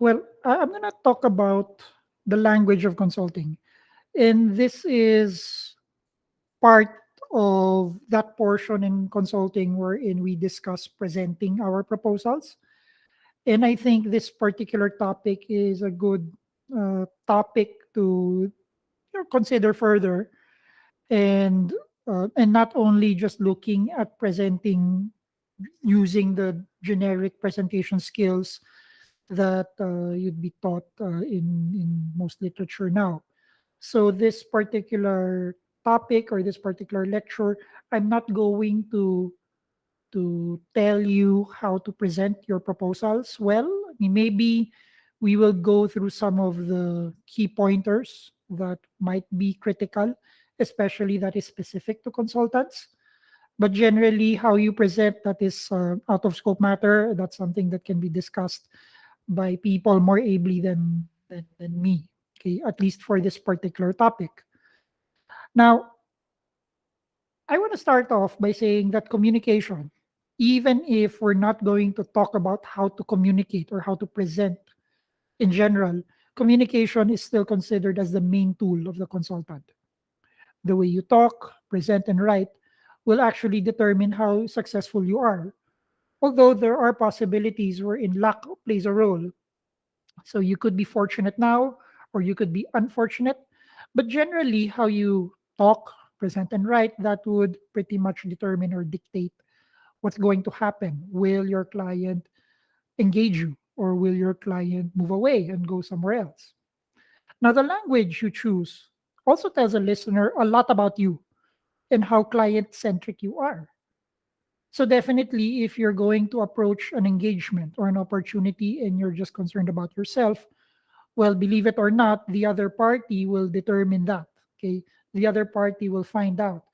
Well, I'm going to talk about the language of consulting. And this is part of that portion in consulting wherein we discuss presenting our proposals. And I think this particular topic is a good topic to consider further, and not only just looking at presenting using the generic presentation skills that you'd be taught in most literature now. So this particular topic or this particular lecture, I'm not going to tell you how to present your proposals well. I mean, maybe we will go through some of the key pointers that might be critical, especially that is specific to consultants. But generally, how you present that is out of scope matter. That's something that can be discussed by people more ably than me. Okay, at least for this particular topic. Now, I want to start off by saying that communication, even if we're not going to talk about how to communicate or how to present in general, communication is still considered as the main tool of the consultant. The way you talk, present, and write will actually determine how successful you are. Although there are possibilities wherein luck plays a role. So you could be fortunate now or you could be unfortunate. But generally, how you talk, present, and write, that would pretty much determine or dictate what's going to happen. Will your client engage you or will your client move away and go somewhere else? Now, the language you choose also tells a listener a lot about you and how client centric you are. So, definitely, if you're going to approach an engagement or an opportunity and you're just concerned about yourself, well, believe it or not, the other party will determine that. Okay. The other party will find out.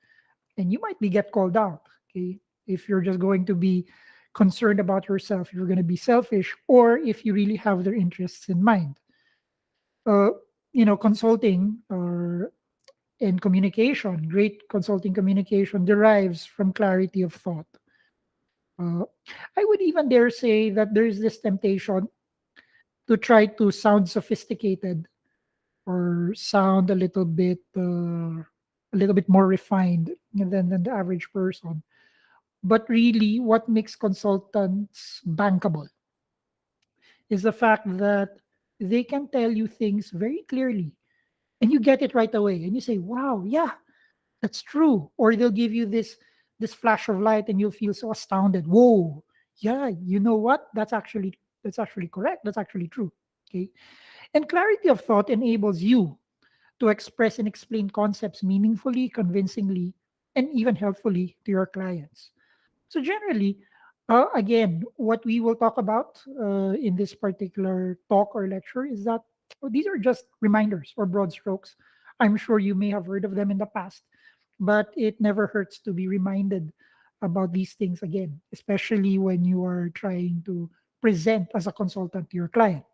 And you might be get called out. Okay. If you're just going to be concerned about yourself, you're going to be selfish, or if you really have their interests in mind. Uh, consulting or in communication, great consulting communication derives from clarity of thought. Uh, I would even dare say that there's this temptation to try to sound sophisticated or sound a little bit more refined than the average person. But really, what makes consultants bankable is the fact that they can tell you things very clearly and you get it right away and you say, wow, yeah, that's true. Or they'll give you this flash of light and you'll feel so astounded. Whoa, yeah, you know what? That's actually correct. That's actually true. Okay. And clarity of thought enables you to express and explain concepts meaningfully, convincingly, and even helpfully to your clients. So, generally, again, what we will talk about in this particular talk or lecture is that these are just reminders or broad strokes. I'm sure you may have heard of them in the past, but it never hurts to be reminded about these things again, especially when you are trying to present as a consultant to your client.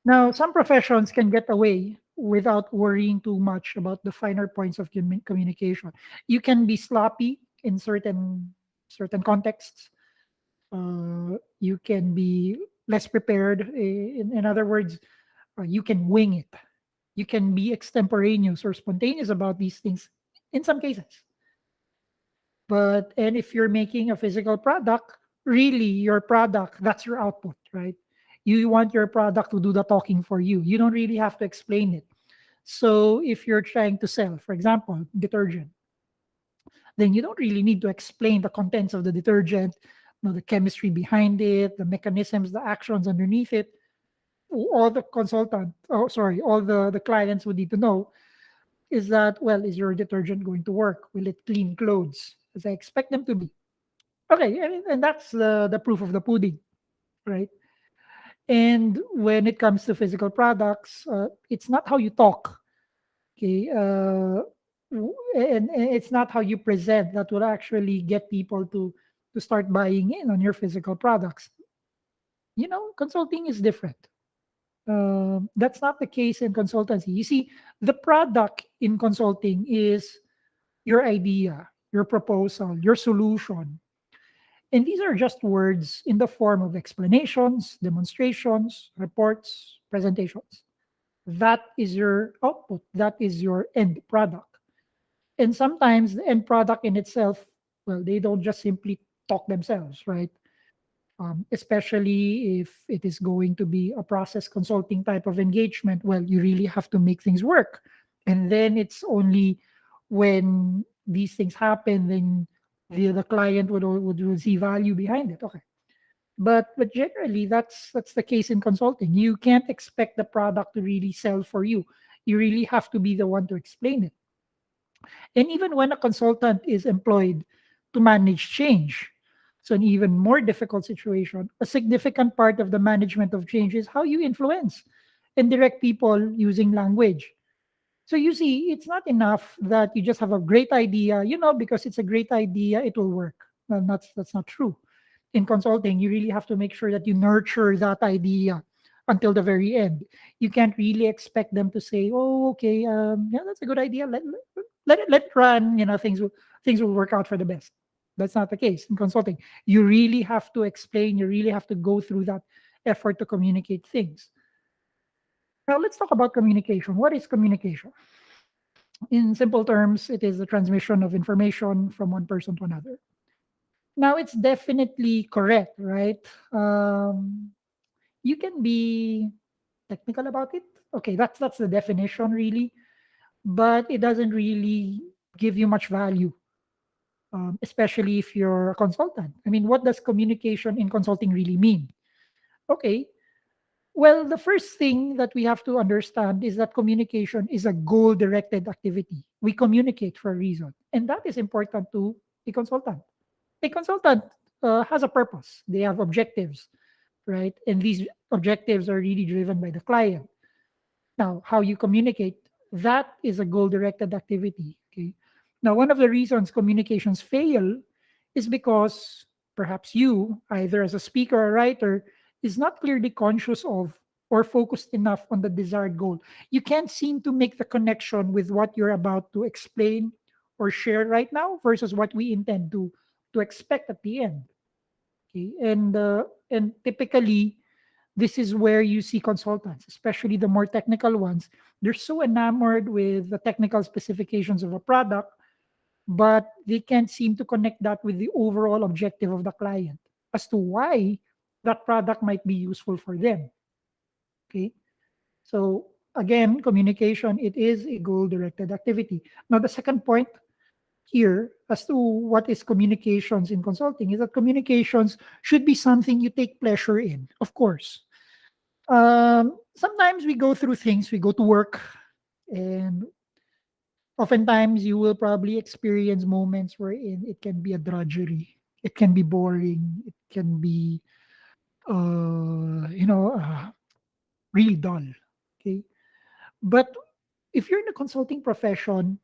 Now, some professions can get away without worrying too much about the finer points of communication. You can be sloppy in certain contexts. You can be less prepared. In other words, you can wing it. You can be extemporaneous or spontaneous about these things in some cases. And if you're making a physical product, really your product, that's your output, right? You want your product to do the talking for you. You don't really have to explain it. So if you're trying to sell, for example, detergent, then you don't really need to explain the contents of the detergent, the chemistry behind it, the mechanisms, the actions underneath it. All the consultant, oh sorry, all the clients would need to know is that, well, is your detergent going to work? Will it clean clothes as I expect them to be? Okay, and that's the proof of the pudding, right? And when it comes to physical products, it's not how you talk, okay, and it's not how you present that will actually get people to start buying in on your physical products. Consulting is different. That's not the case in consultancy. You see, the product in consulting is your idea, your proposal, your solution. And these are just words in the form of explanations, demonstrations, reports, presentations. That is your output, that is your end product. And sometimes the end product in itself, well, they don't just simply talk themselves, right? Especially if it is going to be a process consulting type of engagement, well, you really have to make things work. And then it's only when these things happen, then the client would see value behind it. Okay. But generally that's the case in consulting. You can't expect the product to really sell for you. You really have to be the one to explain it. And even when a consultant is employed to manage change, so an even more difficult situation, a significant part of the management of change is how you influence and direct people using language. So you see, it's not enough that you just have a great idea, because it's a great idea, it will work. Well, that's not true. In consulting, you really have to make sure that you nurture that idea until the very end. You can't really expect them to say, "Oh, okay, yeah, that's a good idea. Let it run." Things will work out for the best. That's not the case in consulting. You really have to explain. You really have to go through that effort to communicate things. Now let's talk about communication. What is communication? In simple terms, it is the transmission of information from one person to another. Now, it's definitely correct, right? You can be technical about it. Okay, that's the definition, really, but it doesn't really give you much value, especially if you're a consultant. I mean, what does communication in consulting really mean? Okay, well, the first thing that we have to understand is that communication is a goal directed activity. We communicate for a reason, and that is important to a consultant. A consultant has a purpose, they have objectives, right? And these objectives are really driven by the client. Now, how you communicate, that is a goal directed activity. Okay. Now, one of the reasons communications fail is because perhaps you, either as a speaker or writer, is not clearly conscious of or focused enough on the desired goal. You can't seem to make the connection with what you're about to explain or share right now versus what we intend to expect at the end. Okay. And typically this is where you see consultants, especially the more technical ones. They're so enamored with the technical specifications of a product, but they can't seem to connect that with the overall objective of the client as to why that product might be useful for them. Okay. So again, communication, it is a goal directed activity. Now, the second point here as to what is communications in consulting is that communications should be something you take pleasure in, of course. Sometimes we go through things, we go to work, and oftentimes you will probably experience moments wherein it can be a drudgery, it can be boring, it can be, really dull. Okay. But if you're in a consulting profession,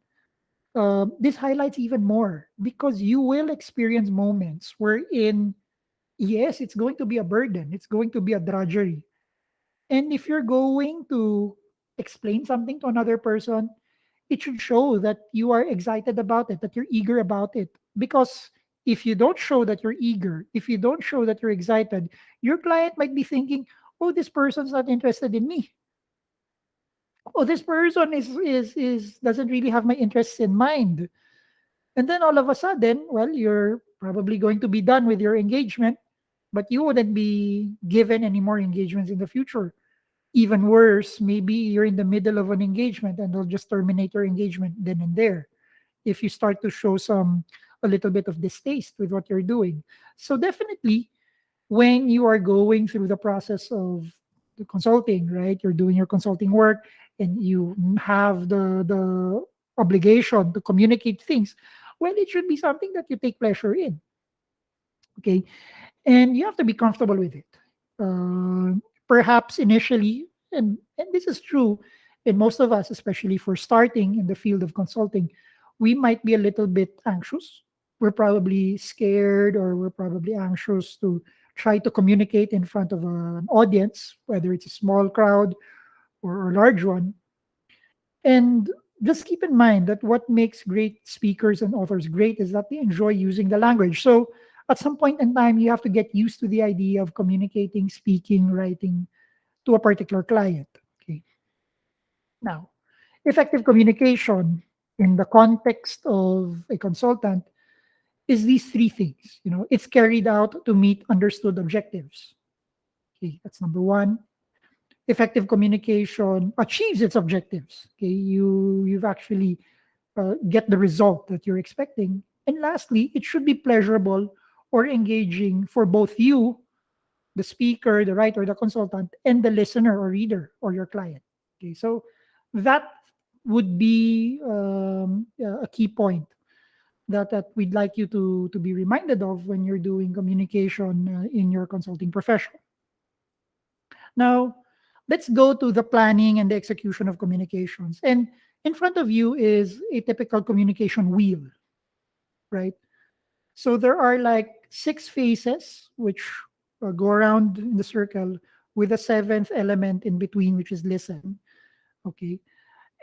this highlights even more because you will experience moments wherein, yes, it's going to be a burden, it's going to be a drudgery. And if you're going to explain something to another person, it should show that you are excited about it, that you're eager about it. Because if you don't show that you're eager, if you don't show that you're excited, your client might be thinking, "Oh, this person's not interested in me. Oh, this person is doesn't really have my interests in mind." And then all of a sudden, well, you're probably going to be done with your engagement, but you wouldn't be given any more engagements in the future. Even worse, maybe you're in the middle of an engagement and they'll just terminate your engagement then and there if you start to show a little bit of distaste with what you're doing. So definitely when you are going through the process of the consulting, right? You're doing your consulting work and you have the obligation to communicate things. Well, it should be something that you take pleasure in. Okay. And you have to be comfortable with it. Perhaps initially, and this is true in most of us, especially for starting in the field of consulting, we might be a little bit anxious. We're probably scared or we're probably anxious to try to communicate in front of an audience, whether it's a small crowd or a large one. And just keep in mind that what makes great speakers and authors great is that they enjoy using the language. So at some point in time, you have to get used to the idea of communicating, speaking, writing to a particular client. Okay. Now, effective communication in the context of a consultant is these three things. It's carried out to meet understood objectives. Okay, that's number one. Effective communication achieves its objectives. Okay, you've actually get the result that you're expecting. And lastly, it should be pleasurable or engaging for both you, the speaker, the writer, the consultant, and the listener or reader or your client. Okay, so that would be a key point that we'd like you to be reminded of when you're doing communication in your consulting profession. Now, let's go to the planning and the execution of communications. And in front of you is a typical communication wheel, right? So there are like six phases which go around in the circle with a seventh element in between, which is listen. Okay.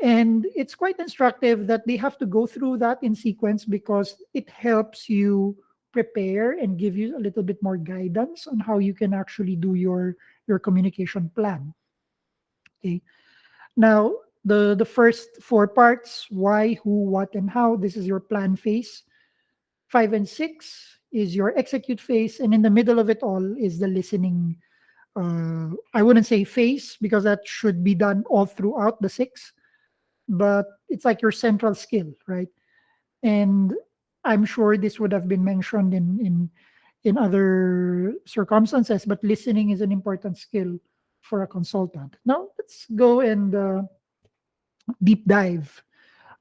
And it's quite instructive that they have to go through that in sequence because it helps you prepare and give you a little bit more guidance on how you can actually do your communication plan. Okay. Now, the first four parts, why, who, what, and how, this is your plan phase. Five and six is your execute phase. And in the middle of it all is the listening. I wouldn't say phase because that should be done all throughout the six, but it's like your central skill, right? And I'm sure this would have been mentioned in other circumstances, but listening is an important skill for a consultant. Now, let's go and deep dive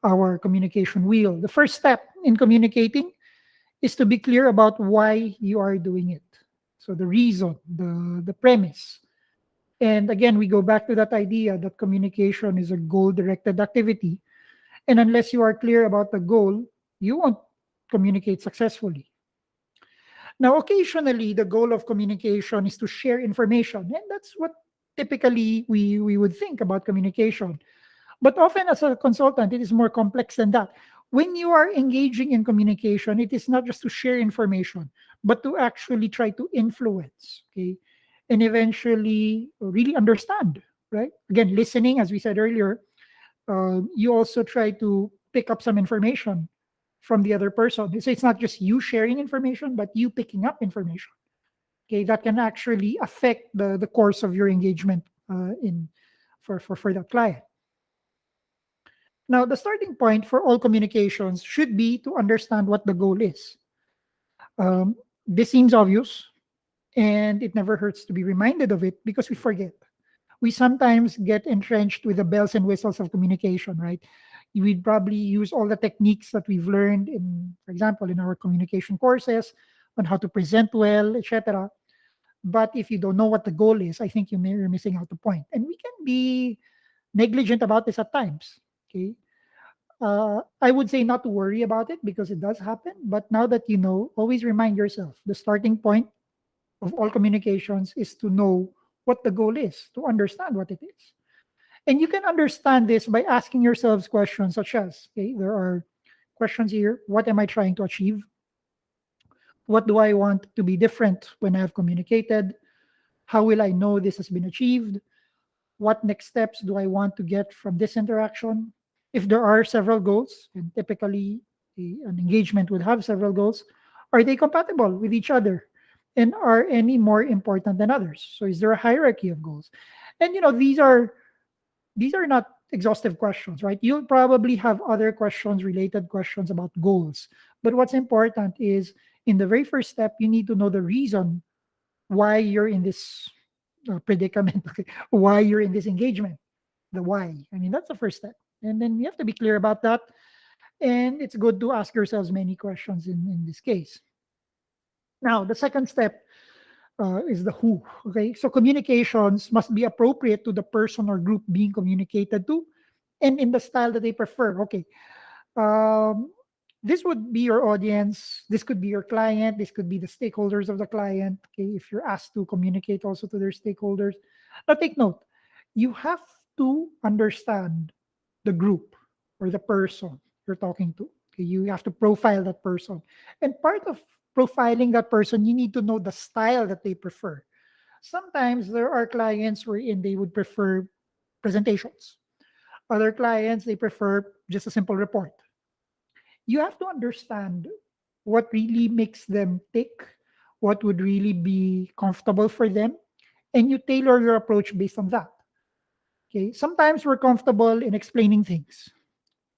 our communication wheel. The first step in communicating is to be clear about why you are doing it. So the reason, the premise. And again, we go back to that idea that communication is a goal directed activity. And unless you are clear about the goal, you won't communicate successfully. Now, occasionally, the goal of communication is to share information. And that's what typically we would think about communication. But often, as a consultant, it is more complex than that. When you are engaging in communication, it is not just to share information, but to actually try to influence, okay, and eventually really understand, right? Again, listening, as we said earlier, you also try to pick up some information from the other person. So it's not just you sharing information, but you picking up information. Okay, that can actually affect the course of your engagement in for that client. Now, the starting point for all communications should be to understand what the goal is. This seems obvious, and it never hurts to be reminded of it because we forget. We sometimes get entrenched with the bells and whistles of communication, right? We'd probably use all the techniques that we've learned in, for example, in our communication courses on how to present well, etc. But if you don't know what the goal is, I think you're missing out the point. And we can be negligent about this at times. Okay. I would say not to worry about it because it does happen. But now that you know, always remind yourself the starting point of all communications is to know what the goal is, to understand what it is. And you can understand this by asking yourselves questions such as, okay, there are questions here. What am I trying to achieve? What do I want to be different when I have communicated? How will I know this has been achieved? What next steps do I want to get from this interaction? If there are several goals, and typically an engagement would have several goals, are they compatible with each other? And are any more important than others? So is there a hierarchy of goals? And these are not exhaustive questions, right? You'll probably have other questions, related questions about goals. But what's important is in the very first step, you need to know the reason why you're in this predicament, okay? Why you're in this engagement, the why. I mean, that's the first step. And then you have to be clear about that. And it's good to ask yourselves many questions in this case. Now, the second step is the who. Okay, so communications must be appropriate to the person or group being communicated to, and in the style that they prefer. Okay, um, this would be your audience. This could be your client. This could be the stakeholders of the client. Okay, if you're asked to communicate also to their stakeholders. Now, take note. You have to understand the group or the person you're talking to. Okay, you have to profile that person, and part of profiling that person, you need to know the style that they prefer. Sometimes there are clients wherein they would prefer presentations. Other clients, they prefer just a simple report. You have to understand what really makes them tick, what would really be comfortable for them, and you tailor your approach based on that. Okay. Sometimes we're comfortable in explaining things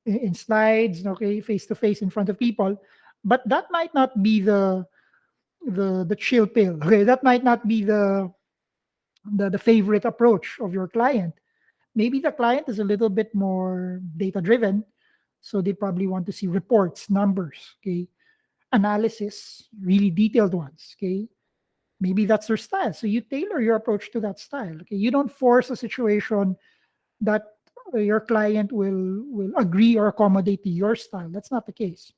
in slides, okay, face to face in front of people, but that might not be the chill pill. Okay, that might not be the favorite approach of your client. Maybe the client is a little bit more data driven, so they probably want to see reports, numbers, okay, analysis, really detailed ones, okay. Maybe that's their style, so you tailor your approach to that style. Okay, you don't force a situation that your client will agree or accommodate to your style. That's not the case.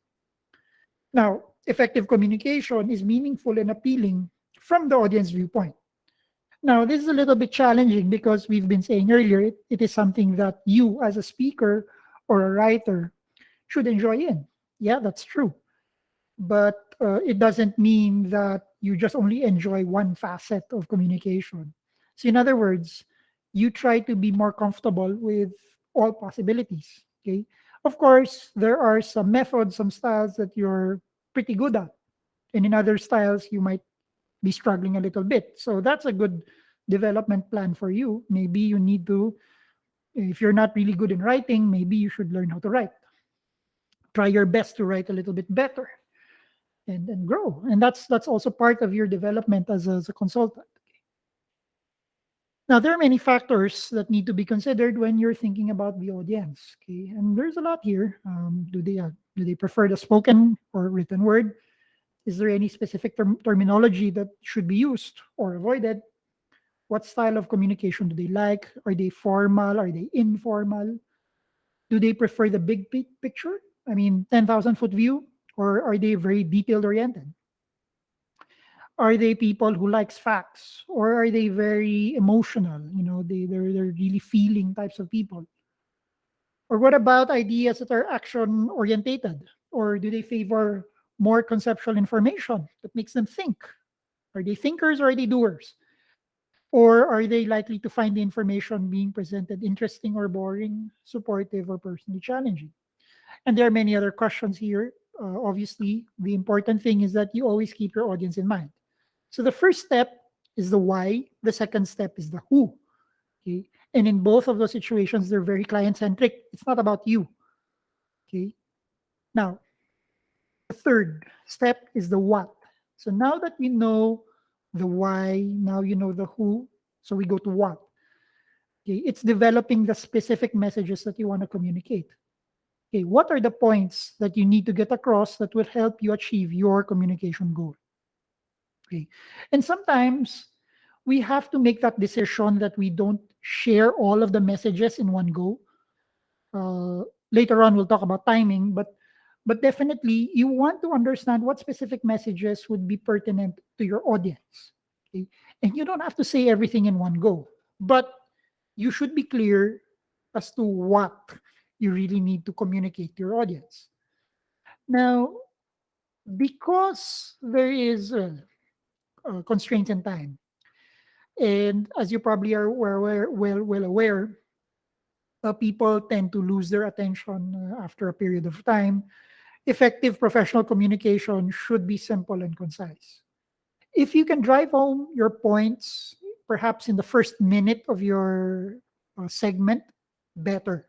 Now, effective communication is meaningful and appealing from the audience viewpoint. Now, this is a little bit challenging because we've been saying earlier, it is something that you as a speaker or a writer should enjoy in. Yeah, that's true. But it doesn't mean that you just only enjoy one facet of communication. So, in other words, you try to be more comfortable with all possibilities. Okay. Of course, there are some methods, some styles that you're pretty good at. And in other styles, you might be struggling a little bit. So that's a good development plan for you. Maybe you need to, if you're not really good in writing, maybe you should learn how to write. Try your best to write a little bit better and grow. And that's also part of your development as a consultant. Now, there are many factors that need to be considered when you're thinking about the audience. Okay, and there's a lot here. Do they prefer the spoken or written word? Is there any specific terminology that should be used or avoided? What style of communication do they like? Are they formal? Are they informal? Do they prefer the big picture? I mean, 10,000 foot view? Or are they very detailed oriented? Are they people who likes facts? Or are they very emotional? You know, they're really feeling types of people. Or what about ideas that are action orientated? Or do they favor more conceptual information that makes them think? Are they thinkers or are they doers? Or are they likely to find the information being presented interesting or boring, supportive or personally challenging? And there are many other questions here. Obviously, the important thing is that you always keep your audience in mind. So the first step is the why, the second step is the who. Okay. And in both of those situations, they're very client centric. It's not about you. Okay. Now, the third step is the what. So now that you know the why, now you know the who. So we go to what. Okay, it's developing the specific messages that you want to communicate. Okay, what are the points that you need to get across that will help you achieve your communication goal? Okay, and sometimes we have to make that decision that we don't share all of the messages in one go. Uh, Later on, we'll talk about timing, but definitely you want to understand what specific messages would be pertinent to your audience. Okay, and you don't have to say everything in one go, but you should be clear as to what you really need to communicate to your audience. Now, because there is a constraints in time, and as you probably are well aware, people tend to lose their attention after a period of time. Effective professional communication should be simple and concise. If you can drive home your points, perhaps in the first minute of your segment, better,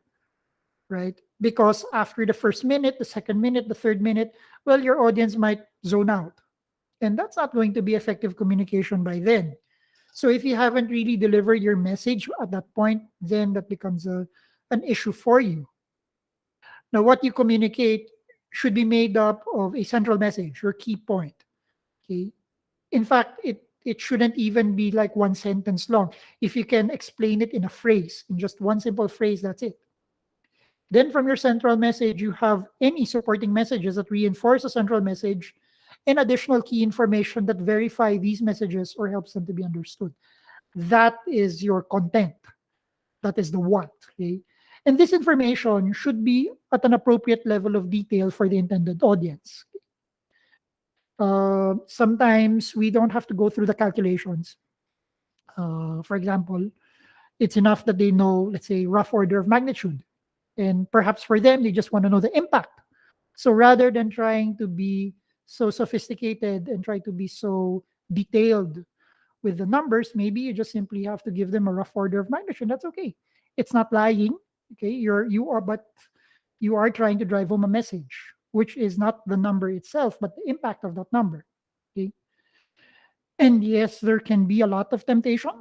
right? Because after the first minute, the second minute, the third minute, well, your audience might zone out. And that's not going to be effective communication by then. So if you haven't really delivered your message at that point, then that becomes an issue for you. Now, what you communicate should be made up of a central message or key point. Okay. In fact, it shouldn't even be like one sentence long. If you can explain it in a phrase, in just one simple phrase, that's it. Then from your central message, you have any supporting messages that reinforce a central message and additional key information that verify these messages or helps them to be understood. That is your content. That is the what. Okay? And this information should be at an appropriate level of detail for the intended audience. Sometimes we don't have to go through the calculations. For example, it's enough that they know, let's say, rough order of magnitude. And perhaps for them, they just want to know the impact. So rather than trying to be so sophisticated and try to be so detailed with the numbers, maybe you just simply have to give them a rough order of magnitude. That's okay. It's not lying. Okay, but you are trying to drive home a message, which is not the number itself, but the impact of that number. Okay, and yes, there can be a lot of temptation.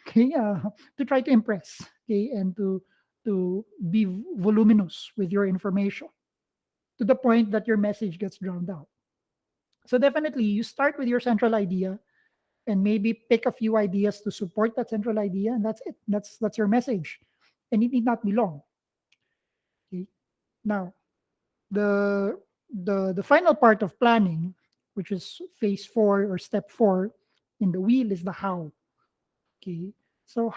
Okay, to try to impress. Okay, and to be voluminous with your information to the point that your message gets drowned out. So definitely, you start with your central idea and maybe pick a few ideas to support that central idea, and that's it. That's your message, and it need not be long. Okay. Now, the the final part of planning, which is phase 4 or step 4 in the wheel, is the how. Okay. So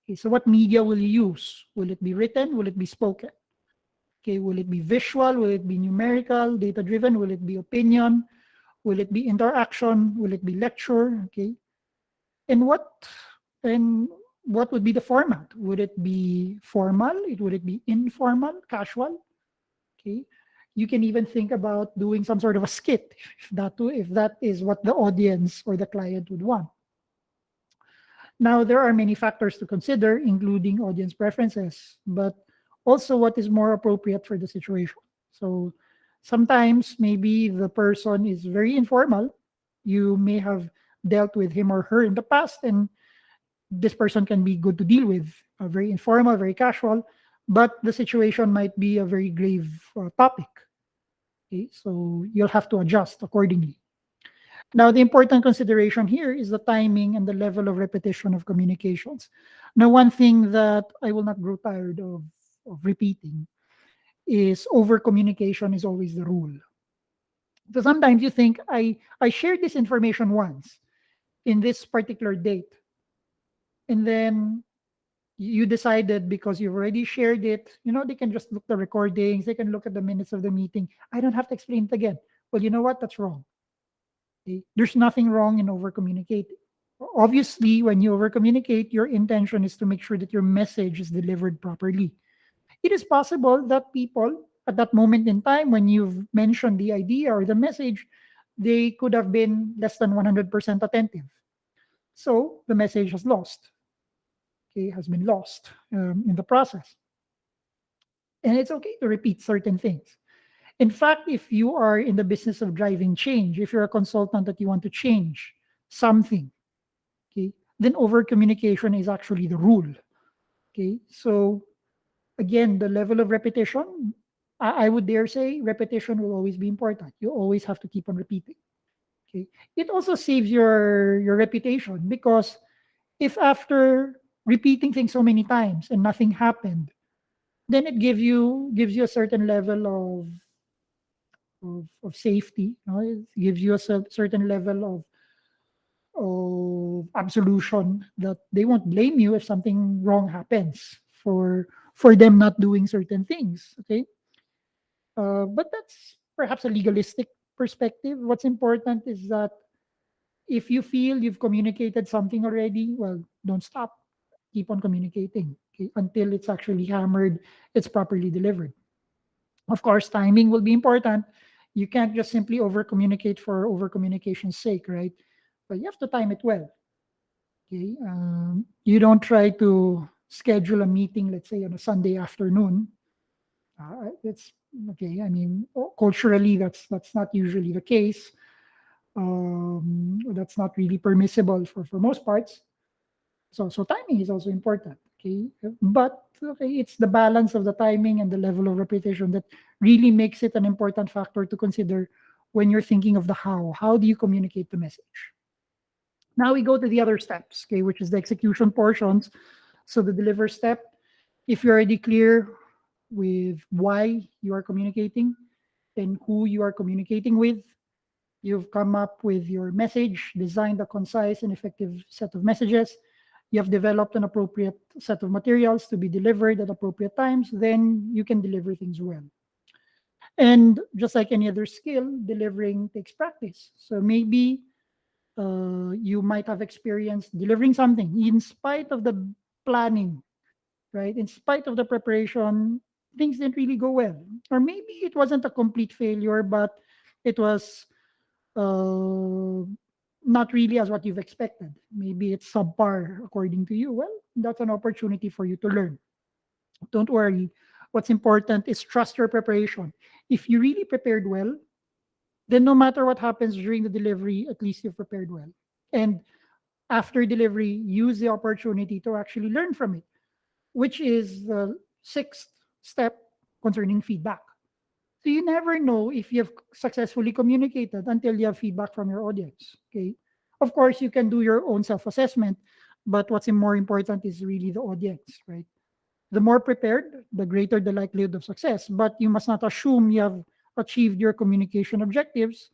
okay, so what media will you use? Will it be written? Will it be spoken? Okay, will it be visual? Will it be numerical, data driven? Will it be opinion? Will it be interaction? Will it be lecture? Okay. And and what would be the format? Would it be formal? Would it be informal, casual? Okay. You can even think about doing some sort of a skit if that is what the audience or the client would want. Now, there are many factors to consider, including audience preferences, but also what is more appropriate for the situation. So sometimes maybe the person is very informal. You may have dealt with him or her in the past, and this person can be good to deal with, very informal, very casual, but the situation might be a very grave topic. Okay, so you'll have to adjust accordingly. Now, the important consideration here is the timing and the level of repetition of communications. Now, one thing that I will not grow tired of repeating is over communication is always the rule. So sometimes you think, I shared this information once in this particular date, and then you decided because you've already shared it, they can just look the recordings, they can look at the minutes of the meeting. I don't have to explain it again. Well, you know what? That's wrong. Okay? There's nothing wrong in over communicating. Obviously, when you over communicate, your intention is to make sure that your message is delivered properly. It is possible that people at that moment in time, when you've mentioned the idea or the message, they could have been less than 100% attentive. So the message has lost, okay, has been lost in the process. And it's okay to repeat certain things. In fact, if you are in the business of driving change, if you're a consultant that you want to change something, okay, then over communication is actually the rule. Okay, so again, the level of repetition, I would dare say repetition will always be important. You always have to keep on repeating. Okay, it also saves your reputation, because if after repeating things so many times and nothing happened, then it gives you a certain level of safety. It gives you a certain level of absolution that they won't blame you if something wrong happens for them not doing certain things. Okay, but that's perhaps a legalistic perspective. What's important is that if you feel you've communicated something already, well, don't stop. Keep on communicating, okay, until it's actually hammered, it's properly delivered. Of course, timing will be important. You can't just simply over communicate for over communication's sake, right? But you have to time it well. Okay. You don't try to schedule a meeting, let's say on a Sunday afternoon. It's okay. I mean, culturally, that's not usually the case. That's not really permissible for most parts. So timing is also important. Okay, but okay, it's the balance of the timing and the level of repetition that really makes it an important factor to consider when you're thinking of the how. How do you communicate the message? Now we go to the other steps, okay, which is the execution portions. So the deliver step, if you're already clear with why you are communicating and who you are communicating with, you've come up with your message, designed a concise and effective set of messages, you have developed an appropriate set of materials to be delivered at appropriate times, then you can deliver things well. And just like any other skill, delivering takes practice. So maybe you might have experienced delivering something in spite of the planning, right? In spite of the preparation, things didn't really go well. Or maybe it wasn't a complete failure, but it was uh, not really as what you've expected. Maybe it's subpar according to you. Well, that's an opportunity for you to learn. Don't worry. What's important is trust your preparation. If you really prepared well, then no matter what happens during the delivery, at least you've prepared well. And after delivery, use the opportunity to actually learn from it, which is the sixth step concerning feedback. So you never know if you have successfully communicated until you have feedback from your audience. Okay. Of course, you can do your own self assessment, but what's more important is really the audience, right? The more prepared, the greater the likelihood of success. But you must not assume you have achieved your communication objectives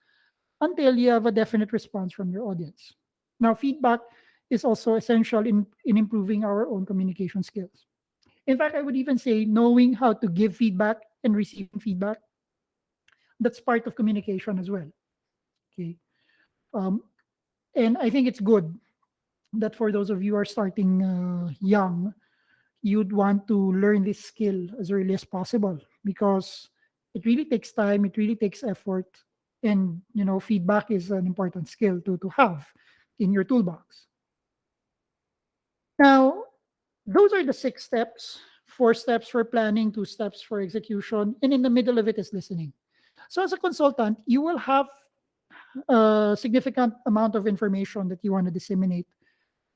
until you have a definite response from your audience. Now, feedback is also essential in improving our own communication skills. In fact, I would even say knowing how to give feedback and receiving feedback, that's part of communication as well. Okay. Um, and I think it's good that for those of you who are starting young, you'd want to learn this skill as early as possible because it really takes time, it really takes effort, and feedback is an important skill to have in your toolbox. Now, those are the six steps: four steps for planning, two steps for execution, and in the middle of it is listening. So, as a consultant, you will have a significant amount of information that you want to disseminate.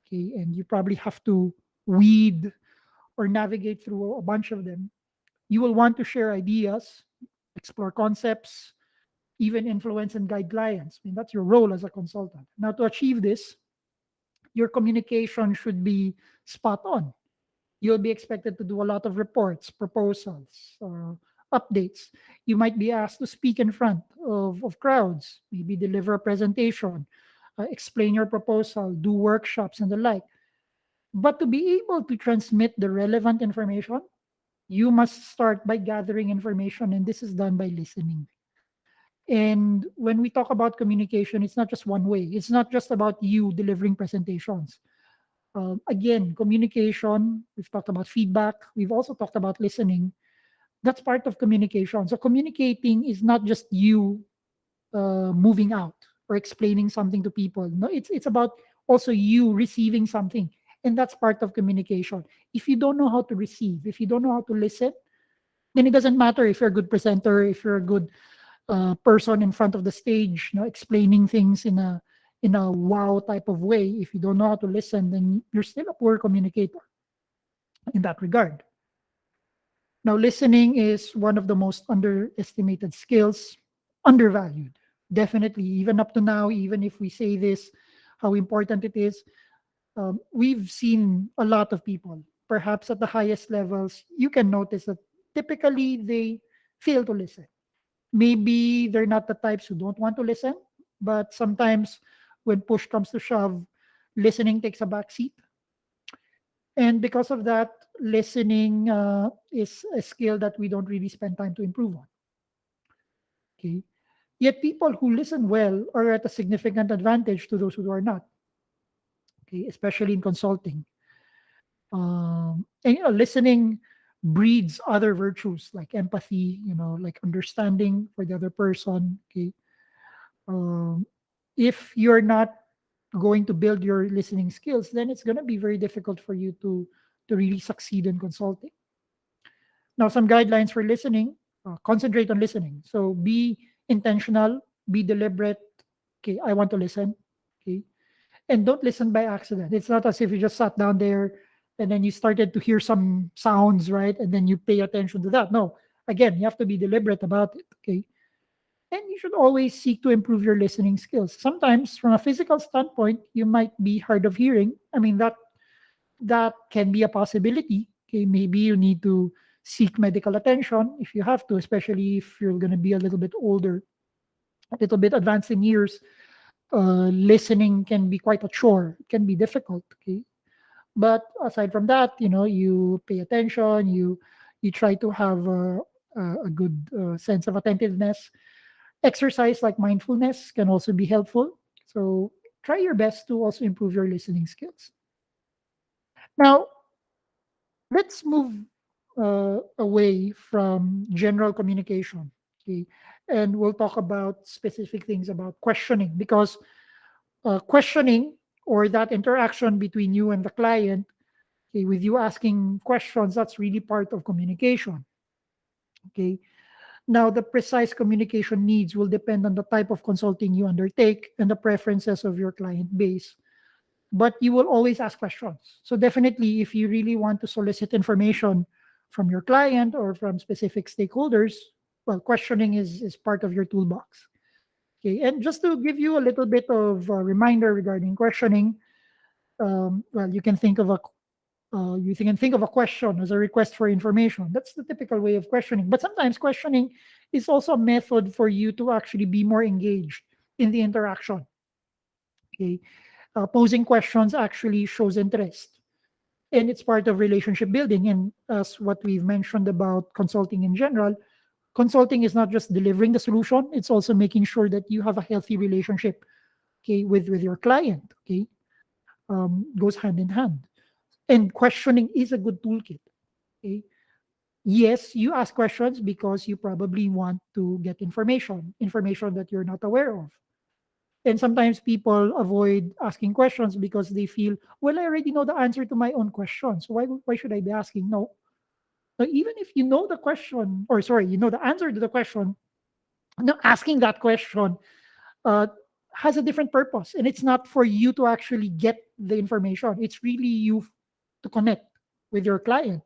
Okay, and you probably have to weed or navigate through a bunch of them. You will want to share ideas, explore concepts, even influence and guide clients. I mean, that's your role as a consultant. Now, to achieve this, your communication should be spot on. You'll be expected to do a lot of reports, proposals, updates. You might be asked to speak in front of crowds, maybe deliver a presentation, explain your proposal, do workshops, and the like. But to be able to transmit the relevant information, you must start by gathering information, and this is done by listening. And when we talk about communication, it's not just one way. It's not just about you delivering presentations. Again, communication, we've talked about feedback, we've also talked about listening. That's part of communication. So communicating is not just you moving out or explaining something to people. No, it's about also you receiving something. And that's part of communication. If you don't know how to receive, if you don't know how to listen, then it doesn't matter if you're a good presenter, if you're a good person in front of the stage, explaining things in a wow type of way. If you don't know how to listen, then you're still a poor communicator in that regard. Now, listening is one of the most underestimated skills, undervalued. Definitely, even up to now, even if we say this, how important it is, we've seen a lot of people, perhaps at the highest levels, you can notice that typically they fail to listen. Maybe they're not the types who don't want to listen, but sometimes when push comes to shove, listening takes a back seat. And because of that, listening is a skill that we don't really spend time to improve on. Okay. Yet people who listen well are at a significant advantage to those who are not. Okay, especially in consulting. And listening breeds other virtues like empathy, like understanding for the other person. Okay. Um, if you're not going to build your listening skills, then it's going to be very difficult for you to really succeed in consulting. Now, some guidelines for listening: concentrate on listening. So be intentional, be deliberate. Okay, I want to listen. Okay, and don't listen by accident. It's not as if you just sat down there and then you started to hear some sounds, right? And then you pay attention to that. No, again, you have to be deliberate about it. Okay, and you should always seek to improve your listening skills. Sometimes, from a physical standpoint, you might be hard of hearing. I mean, that can be a possibility. Okay, maybe you need to seek medical attention if you have to, especially if you're going to be a little bit older, a little bit advanced in years. Listening can be quite a chore. It can be difficult. Okay, but aside from that, you pay attention. You try to have a good sense of attentiveness. Exercise like mindfulness can also be helpful. So try your best to also improve your listening skills. Now, let's move away from general communication. Okay. And we'll talk about specific things about questioning, because questioning, or that interaction between you and the client, okay, with you asking questions, that's really part of communication. Okay. Now, the precise communication needs will depend on the type of consulting you undertake and the preferences of your client base. But you will always ask questions. So, definitely, if you really want to solicit information from your client or from specific stakeholders, well, questioning is part of your toolbox. Okay. And just to give you a little bit of a reminder regarding questioning, well, you can think of a question as a request for information. That's the typical way of questioning. But sometimes questioning is also a method for you to actually be more engaged in the interaction. Okay, posing questions actually shows interest, and it's part of relationship building. And as what we've mentioned about consulting in general, consulting is not just delivering the solution; it's also making sure that you have a healthy relationship, okay, with your client. Okay, goes hand in hand. And questioning is a good toolkit. Okay, yes, you ask questions because you probably want to get information that you're not aware of. And sometimes people avoid asking questions because they feel, well, I already know the answer to my own question. So why should I be asking? No. But even if you know the question, or sorry, you know the answer to the question, no, asking that question uh, has a different purpose. And it's not for you to actually get the information. It's really you to connect with your client.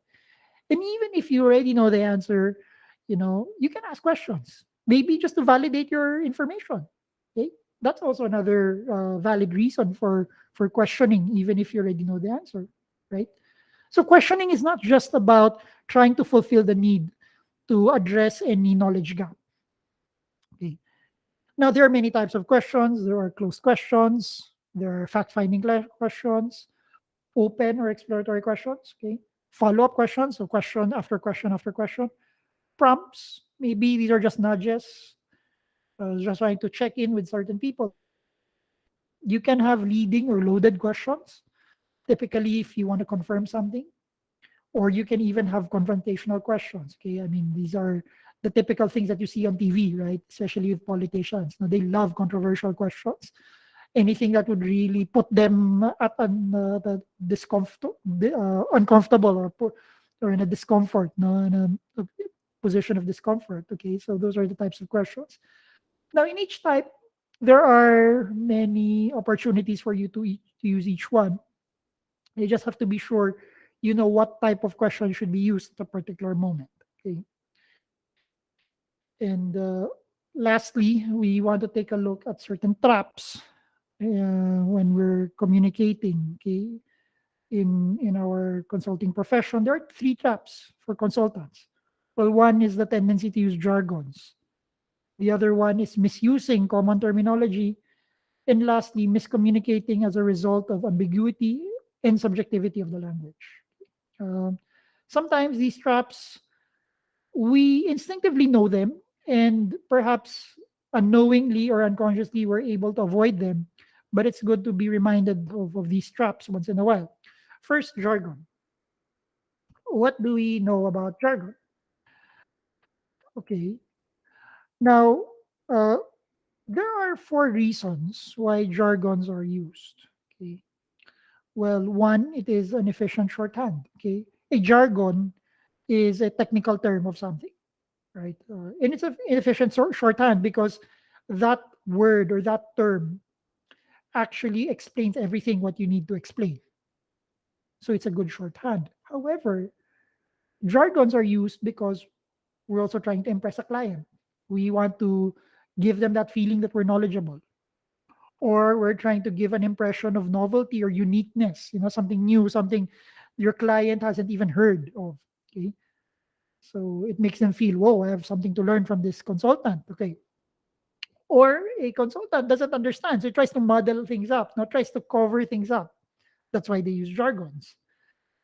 And even if you already know the answer, you can ask questions, maybe just to validate your information. Okay, that's also another valid reason for questioning, even if you already know the answer, right? So questioning is not just about trying to fulfill the need to address any knowledge gap. Okay. Now there are many types of questions. There are closed questions. There are fact-finding questions, open or exploratory questions. Okay. Follow-up questions, so question after question after question. Prompts, maybe these are just nudges, just trying to check in with certain people. You can have leading or loaded questions, typically if you want to confirm something, or you can even have confrontational questions. Okay, I mean, these are the typical things that you see on TV, right? Especially with politicians. Now, they love controversial questions. Anything that would really put them at the uncomfortable, or in a discomfort, no, in a position of discomfort. Okay, so those are the types of questions. Now, in each type, there are many opportunities for you to use each one. You just have to be sure you know what type of question should be used at a particular moment. Okay. And lastly, we want to take a look at certain traps when we're communicating. Okay. In our consulting profession, there are three traps for consultants. Well, one is the tendency to use jargons. The other one is misusing common terminology. And lastly, miscommunicating as a result of ambiguity and subjectivity of the language. Um, Sometimes these traps, we instinctively know them, and perhaps unknowingly or unconsciously, we're able to avoid them. But it's good to be reminded of these traps once in a while. First, jargon. What do we know about jargon? Okay. Now, uh, there are four reasons why jargons are used. Okay. Well, one, it is an efficient shorthand. Okay. A jargon is a technical term of something, right? And it's an inefficient shorthand because that word or that term actually explains everything what you need to explain. So it's a good shorthand. However, jargons are used because we're also trying to impress a client. We want to give them that feeling that we're knowledgeable, or we're trying to give an impression of novelty or uniqueness, something new, something your client hasn't even heard of. Okay. So it makes them feel, whoa, I have something to learn from this consultant. Okay. Or a consultant doesn't understand. So it tries to model things up, not tries to cover things up. That's why they use jargons.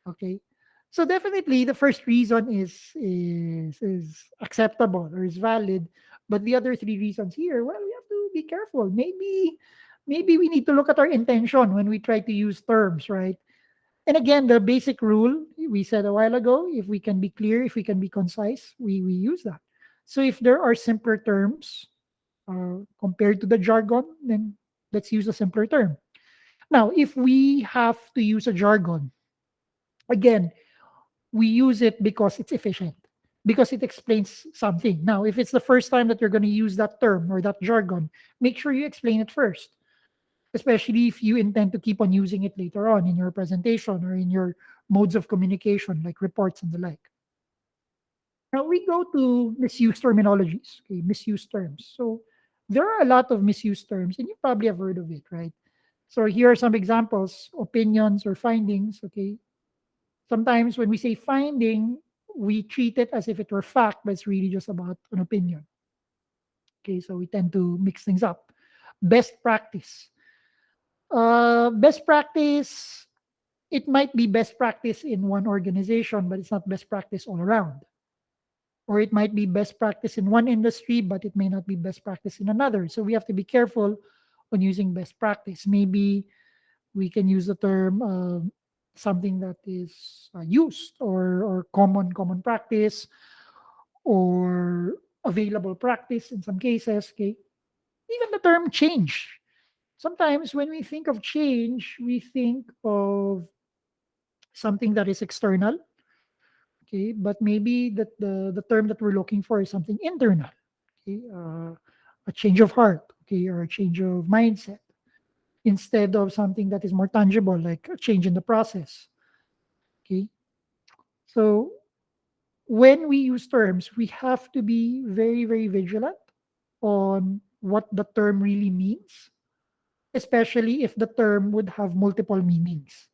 Okay. So definitely the first reason is acceptable or is valid, but the other three reasons here, well, we have to be careful. Maybe we need to look at our intention when we try to use terms, right? And again, the basic rule we said a while ago, if we can be clear, if we can be concise, we use that. So if there are simpler terms compared to the jargon, then let's use a simpler term. Now, if we have to use a jargon, again, we use it because it's efficient, because it explains something. Now, if it's the first time that you're going to use that term or that jargon, make sure you explain it first, especially if you intend to keep on using it later on in your presentation or in your modes of communication, like reports and the like. Now, we go to misuse terminologies, okay, misuse terms. So, there are a lot of misuse terms, and you probably have heard of it, right? So, here are some examples: opinions or findings, okay. Sometimes when we say finding, we treat it as if it were fact, but it's really just about an opinion. Okay, so we tend to mix things up. Best practice. Best practice, it might be best practice in one organization, but it's not best practice all around. Or it might be best practice in one industry, but it may not be best practice in another. So we have to be careful on using best practice. Maybe we can use the term something that is used or common practice or available practice in some cases. Okay, even the term change. Sometimes when we think of change, we think of something that is external. Okay, but maybe that the term that we're looking for is something internal. Okay, a change of heart. Okay, or a change of mindset instead of something that is more tangible, like a change in the process. Okay. So when we use terms, we have to be very, very vigilant on what the term really means, especially if the term would have multiple meanings.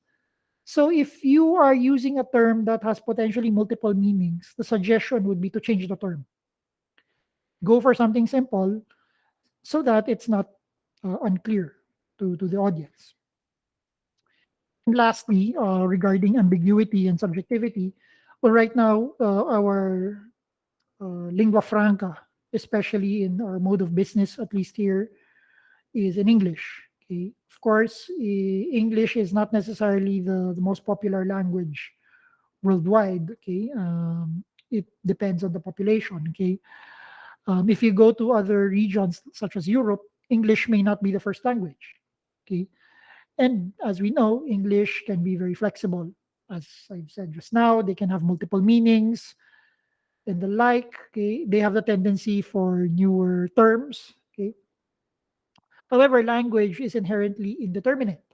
So if you are using a term that has potentially multiple meanings, the suggestion would be to change the term. Go for something simple so that it's not unclear to the audience. And lastly, regarding ambiguity and subjectivity, well, right now, our lingua franca, especially in our mode of business, at least here, is in English. Okay, of course, English is not necessarily the most popular language worldwide. Okay, it depends on the population. Okay, if you go to other regions such as Europe, English may not be the first language. Okay, and as we know, English can be very flexible. As I've said just now, they can have multiple meanings and the like. Okay, they have the tendency for newer terms. Okay, however, language is inherently indeterminate.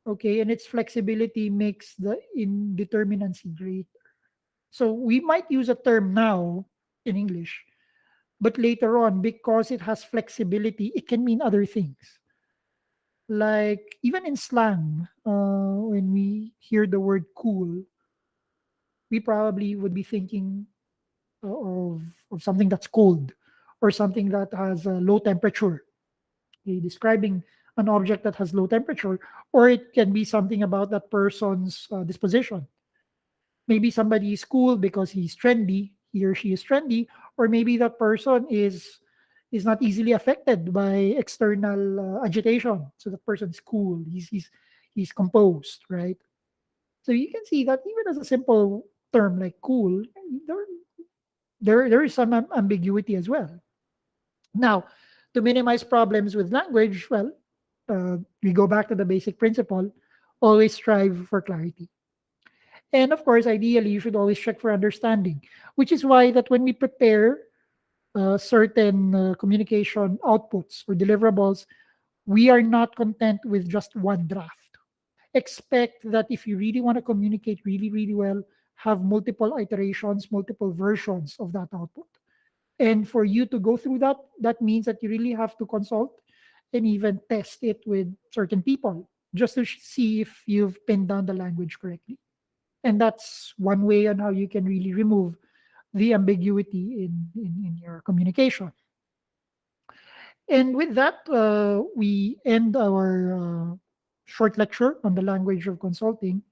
Okay, and its flexibility makes the indeterminacy great. So we might use a term now in English, but later on, because it has flexibility, it can mean other things. Like even in slang, when we hear the word cool, we probably would be thinking of something that's cold or something that has a low temperature. Okay, describing an object that has low temperature, or it can be something about that person's disposition. Maybe somebody is cool because he's trendy, he or she is trendy, or maybe that person is not easily affected by external agitation. So the person's cool. He's composed, right? So you can see that even as a simple term like cool, there there is some ambiguity as well. Now, to minimize problems with language, well, we go back to the basic principle: always strive for clarity. And of course, ideally, you should always check for understanding, which is why that when we prepare certain communication outputs or deliverables, we are not content with just one draft. Expect that if you really want to communicate really, really well, have multiple iterations, multiple versions of that output. And for you to go through that, that means that you really have to consult and even test it with certain people just to see if you've pinned down the language correctly. And that's one way on how you can really remove the ambiguity in your communication. And with that, we end our short lecture on the language of consulting.